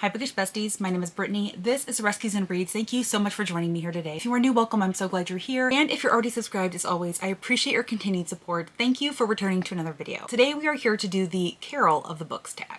Hi Bookish Besties, my name is Brittany. This is Rescues and Reads. Thank you so much for joining me here today. If you are new, welcome. I'm so glad you're here. And if you're already subscribed, as always, I appreciate your continued support. Thank you for returning to another video. Today we are here to do the Carol of the Books tag.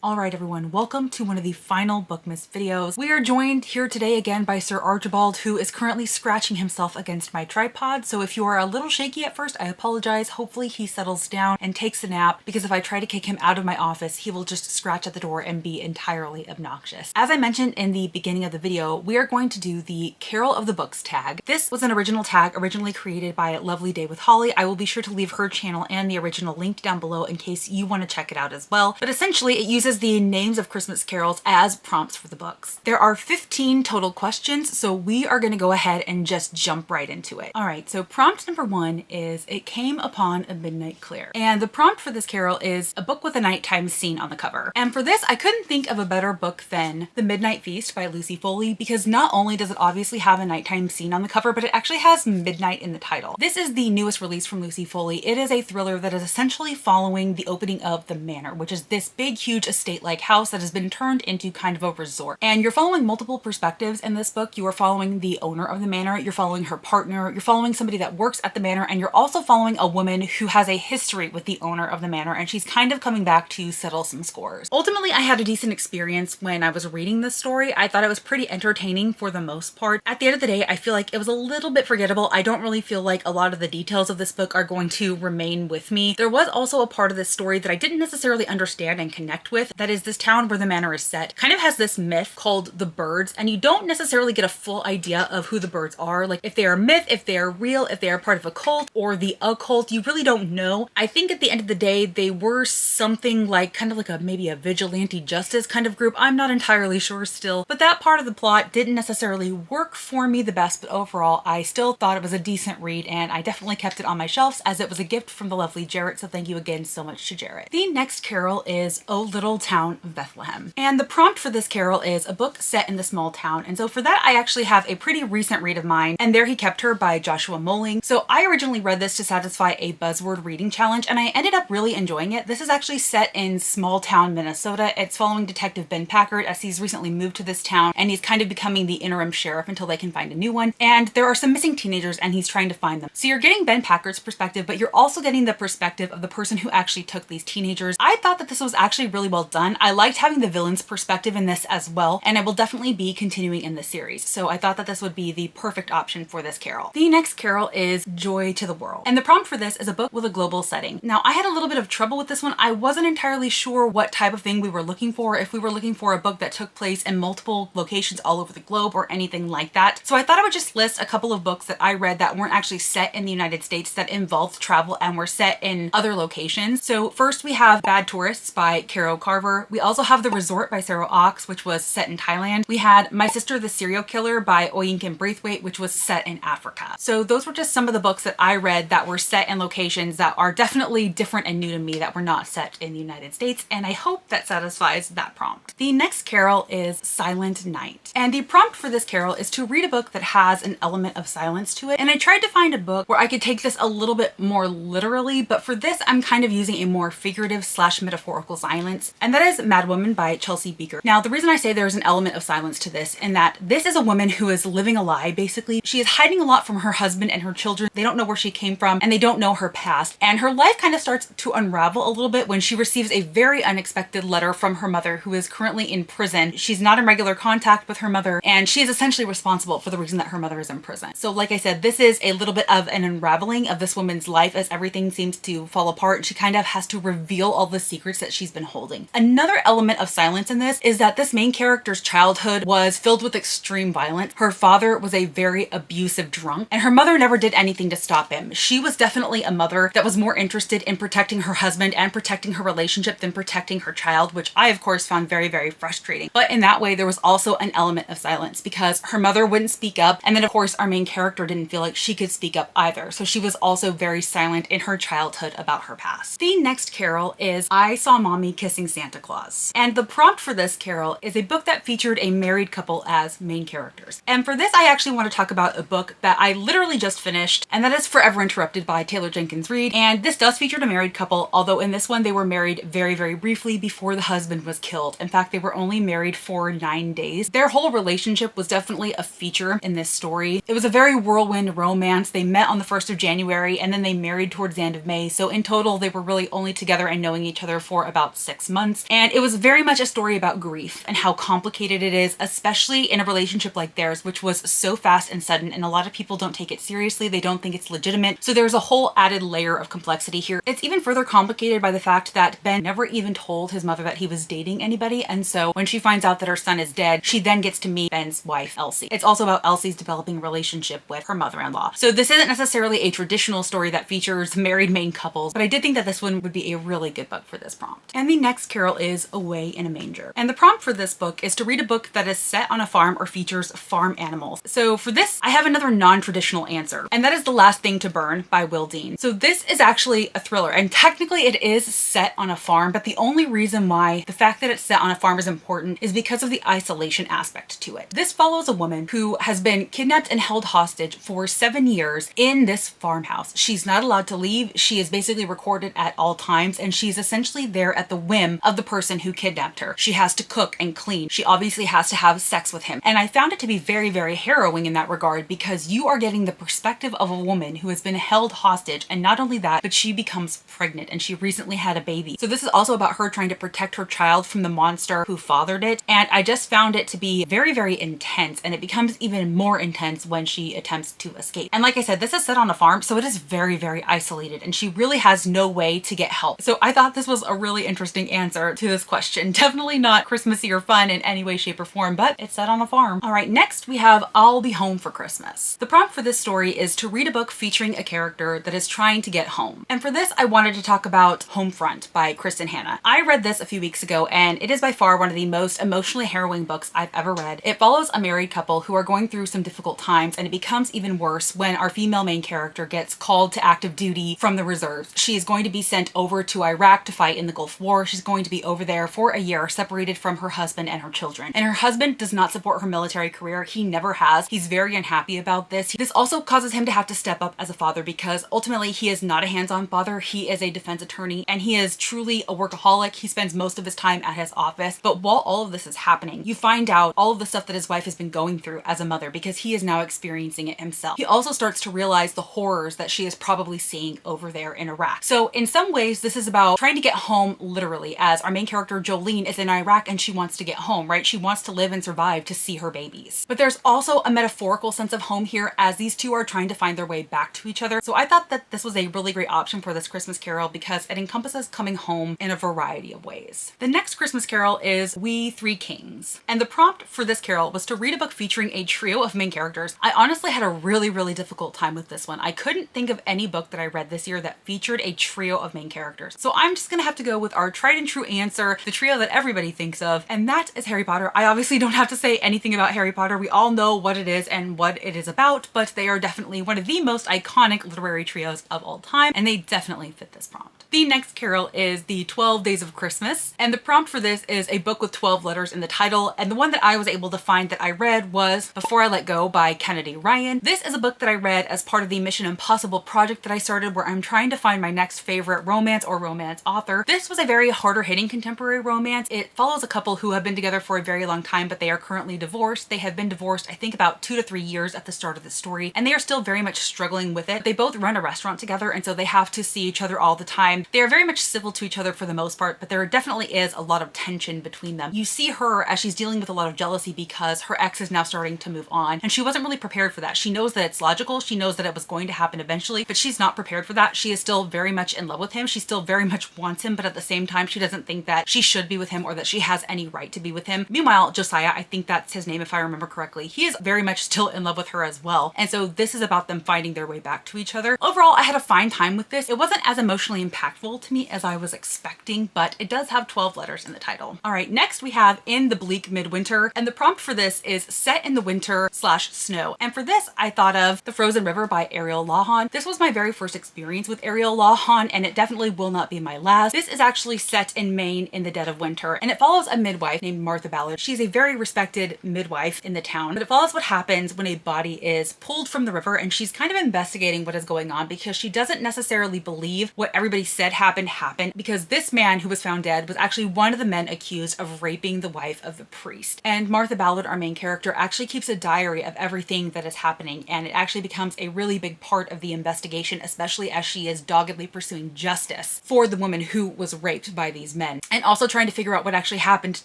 Alright everyone, welcome to one of the final Bookmas videos. We are joined here today again by Sir Archibald, who is currently scratching himself against my tripod, so if you are a little shaky at first, I apologize. Hopefully he settles down and takes a nap, because if I try to kick him out of my office, he will just scratch at the door and be entirely obnoxious. As I mentioned in the beginning of the video, we are going to do the Carol of the Books tag. This was an original tag originally created by Lovely Day with Holly. I will be sure to leave her channel and the original linked down below in case you want to check it out as well. But essentially it uses the names of Christmas carols as prompts for the books. There are 15 total questions, so we are going to go ahead and just jump right into it. Alright, so prompt number 1 is "It came upon a midnight clear." And the prompt for this carol is a book with a nighttime scene on the cover. And for this, I couldn't think of a better book than The Midnight Feast by Lucy Foley, because not only does it obviously have a nighttime scene on the cover, but it actually has midnight in the title. This is the newest release from Lucy Foley. It is a thriller that is essentially following the opening of the Manor, which is this big, huge estate-like house that has been turned into kind of a resort. And you're following multiple perspectives in this book. You are following the owner of the manor, you're following her partner, you're following somebody that works at the manor, and you're also following a woman who has a history with the owner of the manor, and she's kind of coming back to settle some scores. Ultimately, I had a decent experience when I was reading this story. I thought it was pretty entertaining for the most part. At the end of the day, I feel like it was a little bit forgettable. I don't really feel like a lot of the details of this book are going to remain with me. There was also a part of this story that I didn't necessarily understand and connect with. That is, this town where the manor is set kind of has this myth called the birds, and you don't necessarily get a full idea of who the birds are, like if they are myth, if they are real, if they are part of a cult or the occult. You really don't know. I think at the end of the day they were something like kind of like maybe a vigilante justice kind of group. I'm not entirely sure still, but that part of the plot didn't necessarily work for me the best. But overall, I still thought it was a decent read, and I definitely kept it on my shelves as it was a gift from the lovely Jarrett, so thank you again so much to Jarrett. The next carol is "O Little Town of Bethlehem." And the prompt for this carol is a book set in the small town. And so for that, I actually have a pretty recent read of mine, And There He Kept Her by Joshua Moling. So I originally read this to satisfy a buzzword reading challenge, and I ended up really enjoying it. This is actually set in small town Minnesota. It's following Detective Ben Packard as he's recently moved to this town, and he's kind of becoming the interim sheriff until they can find a new one. And there are some missing teenagers, and he's trying to find them. So you're getting Ben Packard's perspective, but you're also getting the perspective of the person who actually took these teenagers. I thought that this was actually really well done. I liked having the villain's perspective in this as well, and I will definitely be continuing in this series. So I thought that this would be the perfect option for this carol. The next carol is "Joy to the World." And the prompt for this is a book with a global setting. Now, I had a little bit of trouble with this one. I wasn't entirely sure what type of thing we were looking for, if we were looking for a book that took place in multiple locations all over the globe or anything like that. So I thought I would just list a couple of books that I read that weren't actually set in the United States, that involved travel and were set in other locations. So first we have Bad Tourists by Caro Carver. We also have The Resort by Sarah Ox, which was set in Thailand. We had My Sister the Serial Killer by Oyinkan Braithwaite, which was set in Africa. So those were just some of the books that I read that were set in locations that are definitely different and new to me, that were not set in the United States, and I hope that satisfies that prompt. The next carol is Silent Night. And the prompt for this carol is to read a book that has an element of silence to it. And I tried to find a book where I could take this a little bit more literally, but for this I'm kind of using a more figurative / metaphorical silence, and that is Madwoman by Chelsea Beaker. Now, the reason I say there's an element of silence to this, in that this is a woman who is living a lie, basically. She is hiding a lot from her husband and her children. They don't know where she came from, and they don't know her past. And her life kind of starts to unravel a little bit when she receives a very unexpected letter from her mother, who is currently in prison. She's not in regular contact with her mother, and she is essentially responsible for the reason that her mother is in prison. So like I said, this is a little bit of an unraveling of this woman's life as everything seems to fall apart. She kind of has to reveal all the secrets that she's been holding. Another element of silence in this is that this main character's childhood was filled with extreme violence. Her father was a very abusive drunk, and her mother never did anything to stop him. She was definitely a mother that was more interested in protecting her husband and protecting her relationship than protecting her child, which I of course found very, very frustrating. But in that way, there was also an element of silence because her mother wouldn't speak up, and then of course our main character didn't feel like she could speak up either. So she was also very silent in her childhood about her past. The next carol is I Saw Mommy Kissing Santa. Santa Claus. And the prompt for this carol is a book that featured a married couple as main characters. And for this, I actually want to talk about a book that I literally just finished, and that is Forever Interrupted by Taylor Jenkins Reid. And this does feature a married couple, although in this one they were married very, very briefly before the husband was killed. In fact, they were only married for 9 days. Their whole relationship was definitely a feature in this story. It was a very whirlwind romance. They met on the 1st of January and then they married towards the end of May. So in total, they were really only together and knowing each other for about 6 months. And it was very much a story about grief and how complicated it is, especially in a relationship like theirs, which was so fast and sudden, and a lot of people don't take it seriously. They don't think it's legitimate. So there's a whole added layer of complexity here. It's even further complicated by the fact that Ben never even told his mother that he was dating anybody. And so when she finds out that her son is dead, she then gets to meet Ben's wife, Elsie. It's also about Elsie's developing relationship with her mother-in-law. So this isn't necessarily a traditional story that features married main couples, but I did think that this one would be a really good book for this prompt. And the next carol is Away in a Manger. And the prompt for this book is to read a book that is set on a farm or features farm animals. So for this, I have another non-traditional answer, and that is The Last Thing to Burn by Will Dean. So this is actually a thriller, and technically it is set on a farm, but the only reason why the fact that it's set on a farm is important is because of the isolation aspect to it. This follows a woman who has been kidnapped and held hostage for 7 years in this farmhouse. She's not allowed to leave. She is basically recorded at all times, and she's essentially there at the whim of the person who kidnapped her. She has to cook and clean. She obviously has to have sex with him. And I found it to be very, very harrowing in that regard, because you are getting the perspective of a woman who has been held hostage, and not only that, but she becomes pregnant and she recently had a baby. So this is also about her trying to protect her child from the monster who fathered it. And I just found it to be very, very intense, and it becomes even more intense when she attempts to escape. And like I said, this is set on a farm, so it is very, very isolated, and she really has no way to get help. So I thought this was a really interesting answer to this question. Definitely not Christmassy or fun in any way, shape, or form, but it's set on a farm. All right, next we have I'll Be Home for Christmas. The prompt for this story is to read a book featuring a character that is trying to get home. And for this, I wanted to talk about Homefront by Kristen Hanna. I read this a few weeks ago, and it is by far one of the most emotionally harrowing books I've ever read. It follows a married couple who are going through some difficult times, and it becomes even worse when our female main character gets called to active duty from the reserves. She is going to be sent over to Iraq to fight in the Gulf War. She's going to be over there for a year, separated from her husband and her children. And her husband does not support her military career. He never has. He's very unhappy about this. This also causes him to have to step up as a father, because ultimately he is not a hands-on father. He is a defense attorney, and he is truly a workaholic. He spends most of his time at his office. But while all of this is happening, you find out all of the stuff that his wife has been going through as a mother, because he is now experiencing it himself. He also starts to realize the horrors that she is probably seeing over there in Iraq. So in some ways, this is about trying to get home literally, as our main character Jolene is in Iraq and she wants to get home, right? She wants to live and survive to see her babies. But there's also a metaphorical sense of home here, as these two are trying to find their way back to each other. So I thought that this was a really great option for this Christmas carol, because it encompasses coming home in a variety of ways. The next Christmas carol is We Three Kings. And the prompt for this carol was to read a book featuring a trio of main characters. I honestly had a really, really difficult time with this one. I couldn't think of any book that I read this year that featured a trio of main characters. So I'm just gonna have to go with our tried and true answer, the trio that everybody thinks of, and that is Harry Potter. I obviously don't have to say anything about Harry Potter. We all know what it is and what it is about, but they are definitely one of the most iconic literary trios of all time, and they definitely fit this prompt. The next carol is The 12 Days of Christmas, and the prompt for this is a book with 12 letters in the title, and the one that I was able to find that I read was Before I Let Go by Kennedy Ryan. This is a book that I read as part of the Mission Impossible project that I started, where I'm trying to find my next favorite romance or romance author. This was a very harder hitting contemporary romance. It follows a couple who have been together for a very long time, but they are currently divorced. They have been divorced, I think, about 2 to 3 years at the start of the story, and they are still very much struggling with it. They both run a restaurant together, and so they have to see each other all the time. They are very much civil to each other for the most part, but there definitely is a lot of tension between them. You see her as she's dealing with a lot of jealousy because her ex is now starting to move on, and she wasn't really prepared for that. She knows that it's logical. She knows that it was going to happen eventually, but she's not prepared for that. She is still very much in love with him. She still very much wants him, but at the same time, she doesn't think that she should be with him or that she has any right to be with him. Meanwhile, Josiah, I think that's his name if I remember correctly, he is very much still in love with her as well. And so this is about them finding their way back to each other. Overall, I had a fine time with this. It wasn't as emotionally impactful to me as I was expecting, but it does have 12 letters in the title. All right, next we have In the Bleak Midwinter, and the prompt for this is set in the winter/snow. And for this, I thought of The Frozen River by Ariel Lawhon. This was my very first experience with Ariel Lawhon, and it definitely will not be my last. This is actually set in in Maine in the dead of winter, and it follows a midwife named Martha Ballard. She's a very respected midwife in the town, but it follows what happens when a body is pulled from the river, and she's kind of investigating what is going on because she doesn't necessarily believe what everybody said happened, because this man who was found dead was actually one of the men accused of raping the wife of the priest. And Martha Ballard, our main character, actually keeps a diary of everything that is happening, and it actually becomes a really big part of the investigation, especially as she is doggedly pursuing justice for the woman who was raped by these men, and also trying to figure out what actually happened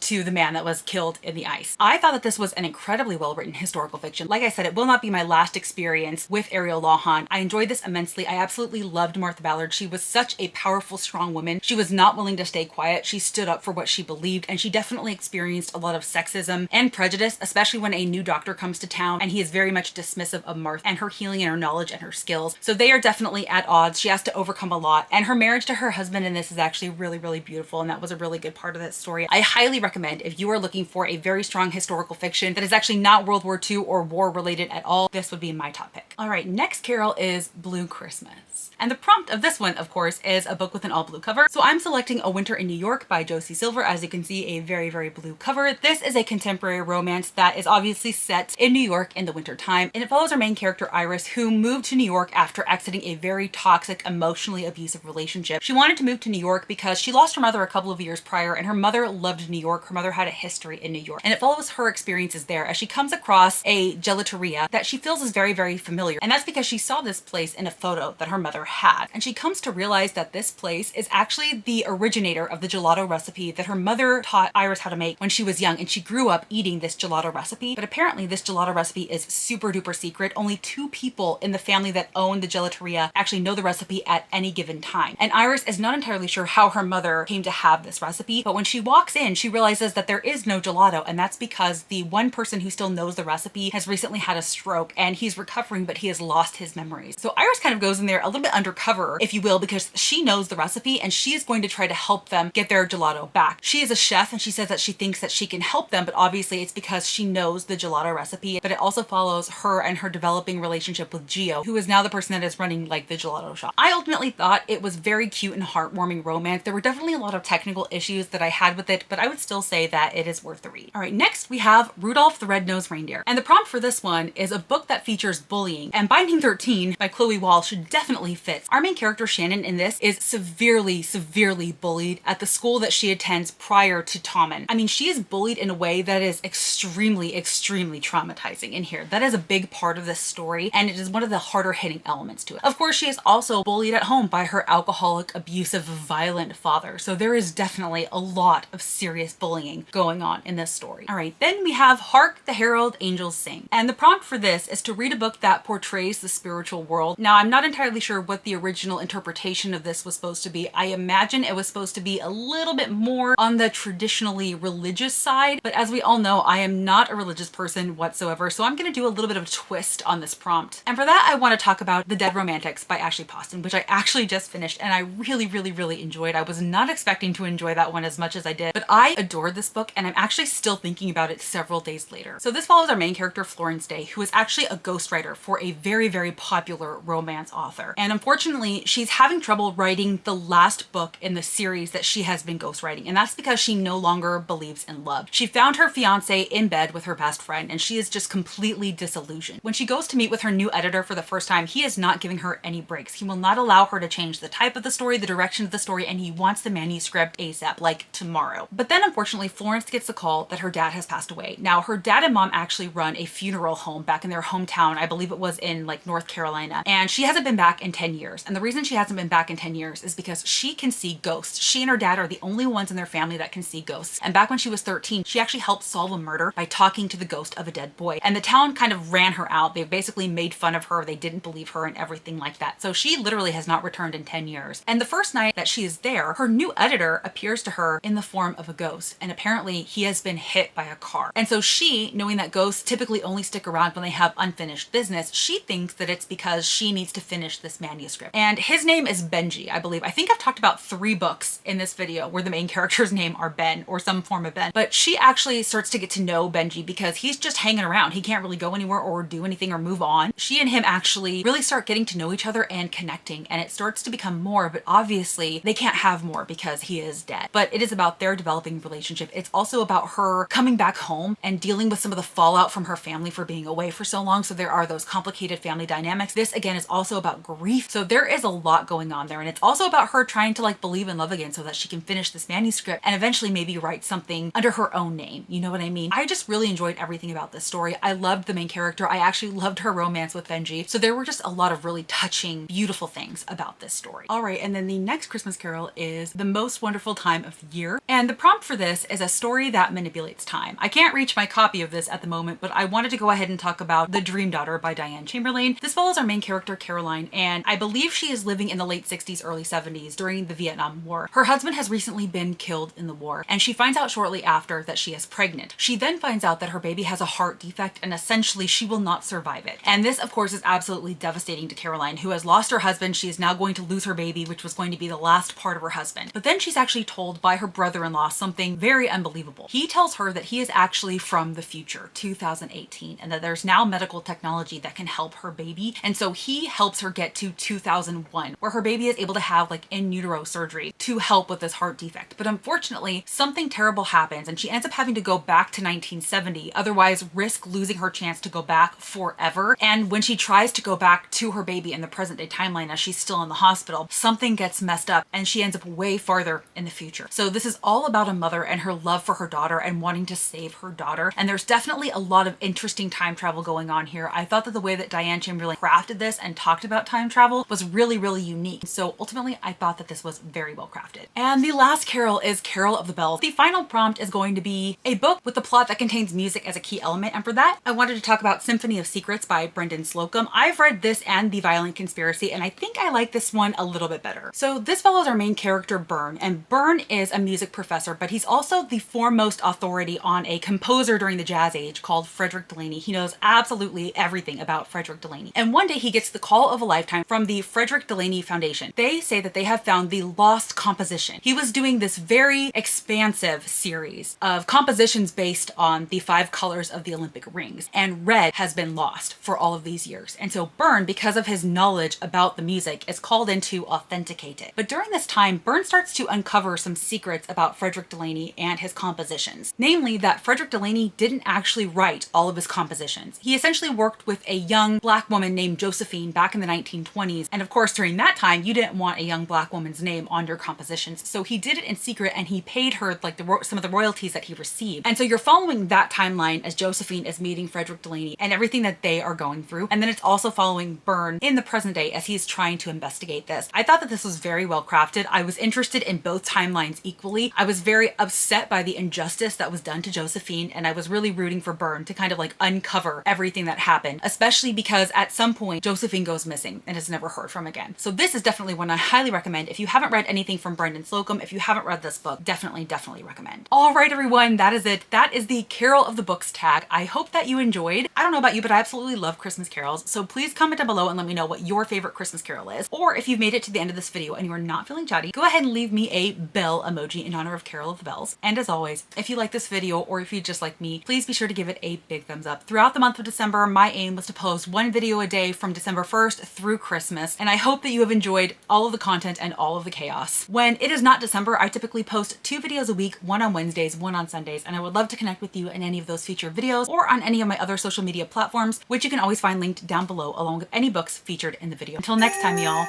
to the man that was killed in the ice. I thought that this was an incredibly well-written historical fiction. Like I said, it will not be my last experience with Ariel Lawhon. I enjoyed this immensely. I absolutely loved Martha Ballard. She was such a powerful, strong woman. She was not willing to stay quiet. She stood up for what she believed, and she definitely experienced a lot of sexism and prejudice, especially when a new doctor comes to town and he is very much dismissive of Martha and her healing and her knowledge and her skills. So they are definitely at odds. She has to overcome a lot, and her marriage to her husband in this is actually really, really beautiful, and that was a really good part of that story. I highly recommend, if you are looking for a very strong historical fiction that is actually not World War II or war related at all, this would be my top pick. All right, next carol is Blue Christmas. And the prompt of this one, of course, is a book with an all blue cover. So I'm selecting A Winter in New York by Josie Silver. As you can see, a very, very blue cover. This is a contemporary romance that is obviously set in New York in the winter time, and it follows our main character Iris, who moved to New York after exiting a very toxic, emotionally abusive relationship. She wanted to move to New York because she lost her mother a couple of years prior, and her mother loved New York. Her mother had a history in New York, and it follows her experiences there as she comes across a gelateria that she feels is very, very familiar. And that's because she saw this place in a photo that her mother had, and she comes to realize that this place is actually the originator of the gelato recipe that her mother taught Iris how to make when she was young, and she grew up eating this gelato recipe. But apparently this gelato recipe is super duper secret. Only 2 people in the family that own the gelateria actually know the recipe at any given time, and Iris is not entirely sure how her mother came to have this recipe. But when she walks in, she realizes that there is no gelato, and that's because the one person who still knows the recipe has recently had a stroke, and he's recovering, but he has lost his memories. So Iris kind of goes in there a little bit undercover, if you will, because she knows the recipe and she is going to try to help them get their gelato back. She is a chef, and she says that she thinks that she can help them, but obviously it's because she knows the gelato recipe. But it also follows her and her developing relationship with Gio, who is now the person that is running like the gelato shop. I ultimately thought it was very cute and heartwarming romance. There were definitely a lot of technical issues that I had with it, but I would still say that it is worth the read. All right, next we have Rudolph the Red-Nosed Reindeer. And the prompt for this one is a book that features bullying, and Binding 13 by Chloe Wall should definitely fit. Our main character Shannon in this is severely, severely bullied at the school that she attends prior to Tommen. I mean, she is bullied in a way that is extremely, extremely traumatizing in here. That is a big part of this story, and it is one of the harder hitting elements to it. Of course, she is also bullied at home by her alcoholic, abusive, violent father. So there is definitely a lot of serious bullying going on in this story. All right, then we have Hark the Herald Angels Sing. And the prompt for this is to read a book that portrays the spiritual world. Now, I'm not entirely sure what the original interpretation of this was supposed to be. I imagine it was supposed to be a little bit more on the traditionally religious side, but as we all know, I am not a religious person whatsoever, so I'm gonna do a little bit of a twist on this prompt. And for that, I want to talk about The Dead Romantics by Ashley Poston, which I actually just finished and I really, really, really enjoyed. I was not expecting to enjoy that one as much as I did, but I adored this book, and I'm actually still thinking about it several days later. So this follows our main character, Florence Day, who is actually a ghostwriter for a very, very popular romance author. And unfortunately, she's having trouble writing the last book in the series that she has been ghostwriting, and that's because she no longer believes in love. She found her fiance in bed with her best friend, and she is just completely disillusioned. When she goes to meet with her new editor for the first time, he is not giving her any breaks. He will not allow her to change the type of the story, the direction of the story, and he wants the manuscript ASAP, like tomorrow. But then unfortunately, Florence gets the call that her dad has passed away. Now, her dad and mom actually run a funeral home back in their hometown. I believe it was in like North Carolina, and she hasn't been back in 10 years. And the reason she hasn't been back in 10 years is because she can see ghosts. She and her dad are the only ones in their family that can see ghosts. And back when she was 13, she actually helped solve a murder by talking to the ghost of a dead boy. And the town kind of ran her out. They basically made fun of her. They didn't believe her and everything like that. So she literally has not returned in 10 years. And the first night that she is there, her new editor appears to her in the form of a ghost. And apparently he has been hit by a car. And so she, knowing that ghosts typically only stick around when they have unfinished business, she thinks that it's because she needs to finish this manuscript. And his name is Benji, I believe. I think I've talked about 3 books in this video where the main character's name are Ben or some form of Ben. But she actually starts to get to know Benji because he's just hanging around. He can't really go anywhere or do anything or move on. She and him actually really start getting to know each other and connecting, and it starts to become more, but obviously they can't have more because he is dead. But it is about their developing relationship. It's also about her coming back home and dealing with some of the fallout from her family for being away for so long. So there are those complicated family dynamics. This again is also about grief. So there is a lot going on there. And it's also about her trying to like believe in love again so that she can finish this manuscript and eventually maybe write something under her own name. You know what I mean? I just really enjoyed everything about this story. I loved the main character. I actually loved her romance with Benji. So there were just a lot of really touching, beautiful things about this story. All right, and then the next Christmas Carol is The Most Wonderful Time of the Year. And the prompt for this is a story that manipulates time. I can't reach my copy of this at the moment, but I wanted to go ahead and talk about The Dream Daughter by Diane Chamberlain. This follows our main character, Caroline, and I believe she is living in the late 60s, early 70s during the Vietnam War. Her husband has recently been killed in the war, and she finds out shortly after that she is pregnant. She then finds out that her baby has a heart defect and essentially she will not survive it. And this, of course, is absolutely devastating to Caroline, who has lost her husband. She is now going to lose her baby, which was going to be the last part of her husband. But then she's actually told by her brother-in-law something very unbelievable. He tells her that he is actually from the future, 2018, and that there's now medical technology that can help her baby. And so he helps her get to 2001, where her baby is able to have like in utero surgery to help with this heart defect. But unfortunately, something terrible happens and she ends up having to go back to 1970, otherwise risk losing her chance to go back forever. And when she tries to go back to her baby in the present day timeline as she's still in the hospital, something gets messed up and she ends up way farther in the future. So this is all about a mother and her love for her daughter and wanting to save her daughter. And there's definitely a lot of interesting time travel going on here. I thought that the way that Diane Chamberlain crafted this and talked about time travel was really, really unique. So ultimately, I thought that this was very well crafted. And the last carol is Carol of the Bells. The final prompt is going to be a book with a plot that contains music as a key element. And for that, I wanted to talk about Symphony of Secrets by Brendan Slocum. I've read this and The Violent Conspiracy, and I think I like this one a little bit better. So this follows our main character, Byrne, and Byrne is a music professor, but he's also the foremost authority on a composer during the Jazz Age called Frederick Delaney. He knows absolutely everything about Frederick Delaney. And one day he gets the call of a lifetime from the Frederick Delaney Foundation. They say that they have found the lost composition. He was doing this very expansive series of compositions based on the 5 colors of the Olympic rings, and red has been lost for all of these years. And so Byrne, because of his knowledge about the music, is called in to authenticate it. But during this time, Byrne starts to uncover some secrets about Frederick Delaney and his compositions. Namely, that Frederick Delaney didn't actually write all of his compositions. He essentially worked with a young Black woman named Josephine back in the 1920s. And of course, during that time, you didn't want a young Black woman's name on your compositions. So he did it in secret and he paid her like some of the royalties that he received. And so you're following that timeline as Josephine is meeting Frederick Delaney and everything that they are going through. And then it's also following Byrne in the present day as he's trying to investigate this. I thought that this was very well crafted. I was interested in both timelines equally. I was very upset by the injustice that was done to Josephine, and I was really rooting for Byrne to kind of like uncover everything that happened, especially because at some point Josephine goes missing and is never heard from again. So this is definitely one I highly recommend. If you haven't read anything from Brendan Slocum, if you haven't read this book, definitely recommend. All right, everyone, that is it. That is the Carol of the Books tag. I hope that you enjoyed. I don't know about you, but I absolutely love Christmas carols. So please comment down below and let me know what your favorite Christmas carol is. Or if you've made it to the end of this video and you are not feeling chatty, go ahead and leave me a bell emoji in honor of Carol of the Bells. And as always, if you like this video or if you just like me, please be sure to give it a big thumbs up. Throughout the month of December, my aim was to post 1 video a day from December 1st through Christmas. And I hope that you have enjoyed all of the content and all of the chaos. When it is not December, I typically post 2 videos a week, 1 on Wednesdays, 1 on Sundays. And I would love to connect with you in any of those featured videos or on any of my other social media platforms, which you can always find linked down below along with any books featured in the video. Until next time, y'all.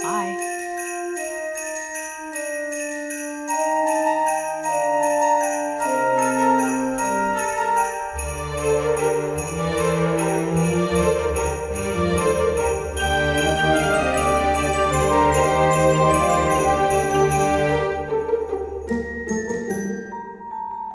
Bye.